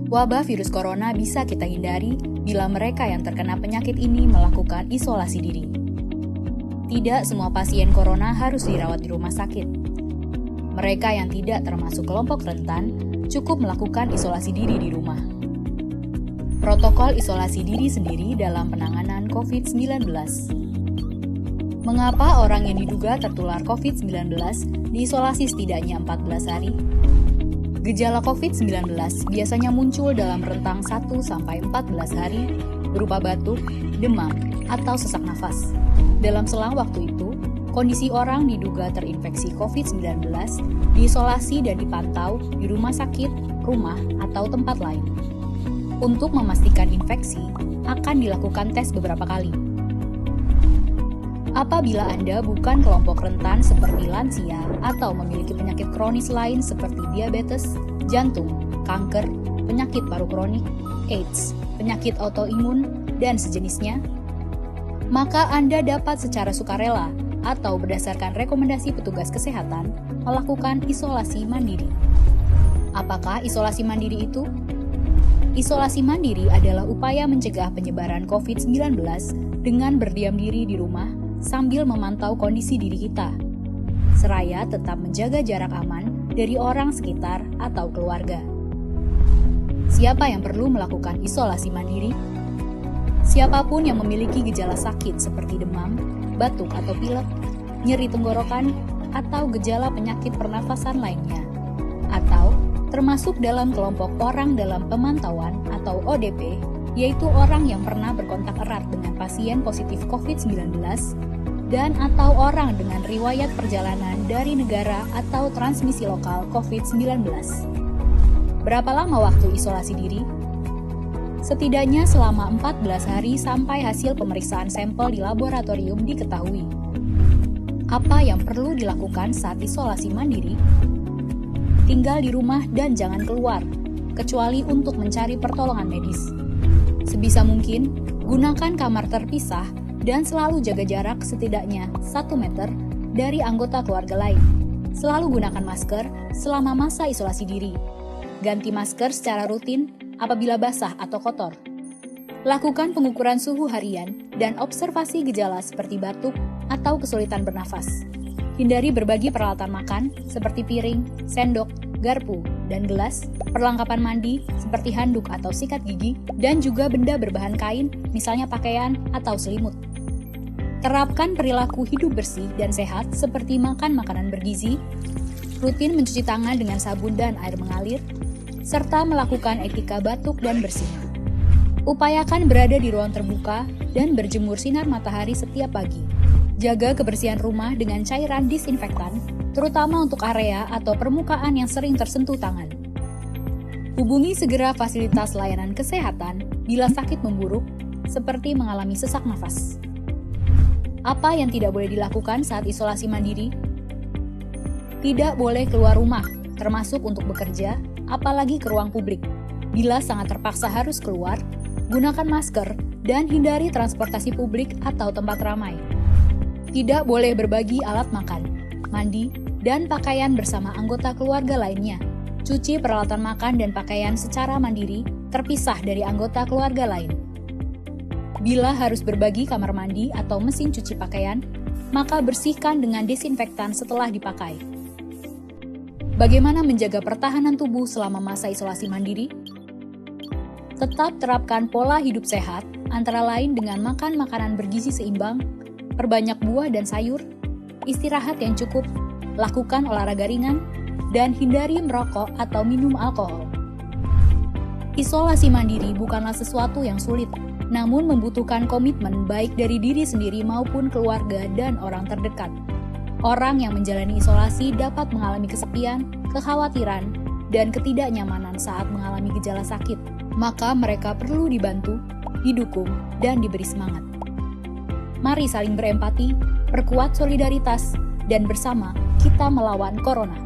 Wabah virus corona bisa kita hindari bila mereka yang terkena penyakit ini melakukan isolasi diri. Tidak semua pasien corona harus dirawat di rumah sakit. Mereka yang tidak termasuk kelompok rentan cukup melakukan isolasi diri di rumah. Protokol isolasi diri sendiri dalam penanganan COVID-19. Mengapa orang yang diduga tertular COVID-19 diisolasi setidaknya 14 hari? Gejala COVID-19 biasanya muncul dalam rentang 1-14 hari berupa batuk, demam, atau sesak nafas. Dalam selang waktu itu, kondisi orang diduga terinfeksi COVID-19 diisolasi dan dipantau di rumah sakit, rumah, atau tempat lain. Untuk memastikan infeksi, akan dilakukan tes beberapa kali. Apabila Anda bukan kelompok rentan seperti lansia atau memiliki penyakit kronis lain seperti diabetes, jantung, kanker, penyakit paru kronik, AIDS, penyakit autoimun, dan sejenisnya, maka Anda dapat secara sukarela atau berdasarkan rekomendasi petugas kesehatan melakukan isolasi mandiri. Apakah isolasi mandiri itu? Isolasi mandiri adalah upaya mencegah penyebaran COVID-19 dengan berdiam diri di rumah sambil memantau kondisi diri kita, seraya tetap menjaga jarak aman dari orang sekitar atau keluarga. Siapa yang perlu melakukan isolasi mandiri? Siapapun yang memiliki gejala sakit seperti demam, batuk atau pilek, nyeri tenggorokan, atau gejala penyakit pernafasan lainnya, atau termasuk dalam kelompok orang dalam pemantauan atau ODP, yaitu orang yang pernah berkontak erat dengan pasien positif COVID-19 dan atau orang dengan riwayat perjalanan dari negara atau transmisi lokal COVID-19. Berapa lama waktu isolasi diri? Setidaknya selama 14 hari sampai hasil pemeriksaan sampel di laboratorium diketahui. Apa yang perlu dilakukan saat isolasi mandiri? Tinggal di rumah dan jangan keluar, kecuali untuk mencari pertolongan medis. Sebisa mungkin, gunakan kamar terpisah dan selalu jaga jarak setidaknya 1 meter dari anggota keluarga lain. Selalu gunakan masker selama masa isolasi diri. Ganti masker secara rutin apabila basah atau kotor. Lakukan pengukuran suhu harian dan observasi gejala seperti batuk atau kesulitan bernafas. Hindari berbagi peralatan makan seperti piring, sendok, garpu, dan gelas, perlengkapan mandi seperti handuk atau sikat gigi, dan juga benda berbahan kain, misalnya pakaian atau selimut. Terapkan perilaku hidup bersih dan sehat seperti makan makanan bergizi, rutin mencuci tangan dengan sabun dan air mengalir, serta melakukan etika batuk dan bersih. Upayakan berada di ruang terbuka dan berjemur sinar matahari setiap pagi. Jaga kebersihan rumah dengan cairan disinfektan, terutama untuk area atau permukaan yang sering tersentuh tangan. Hubungi segera fasilitas layanan kesehatan bila sakit memburuk, seperti mengalami sesak nafas. Apa yang tidak boleh dilakukan saat isolasi mandiri? Tidak boleh keluar rumah, termasuk untuk bekerja, apalagi ke ruang publik. Bila sangat terpaksa harus keluar, gunakan masker dan hindari transportasi publik atau tempat ramai. Tidak boleh berbagi alat makan, mandi, dan pakaian bersama anggota keluarga lainnya. Cuci peralatan makan dan pakaian secara mandiri, terpisah dari anggota keluarga lain. Bila harus berbagi kamar mandi atau mesin cuci pakaian, maka bersihkan dengan desinfektan setelah dipakai. Bagaimana menjaga pertahanan tubuh selama masa isolasi mandiri? Tetap terapkan pola hidup sehat, antara lain dengan makan makanan bergizi seimbang, perbanyak buah dan sayur, istirahat yang cukup, lakukan olahraga ringan, dan hindari merokok atau minum alkohol. Isolasi mandiri bukanlah sesuatu yang sulit, namun membutuhkan komitmen baik dari diri sendiri maupun keluarga dan orang terdekat. Orang yang menjalani isolasi dapat mengalami kesepian, kekhawatiran, dan ketidaknyamanan saat mengalami gejala sakit. Maka mereka perlu dibantu, didukung, dan diberi semangat. Mari saling berempati, perkuat solidaritas, dan bersama kita melawan corona.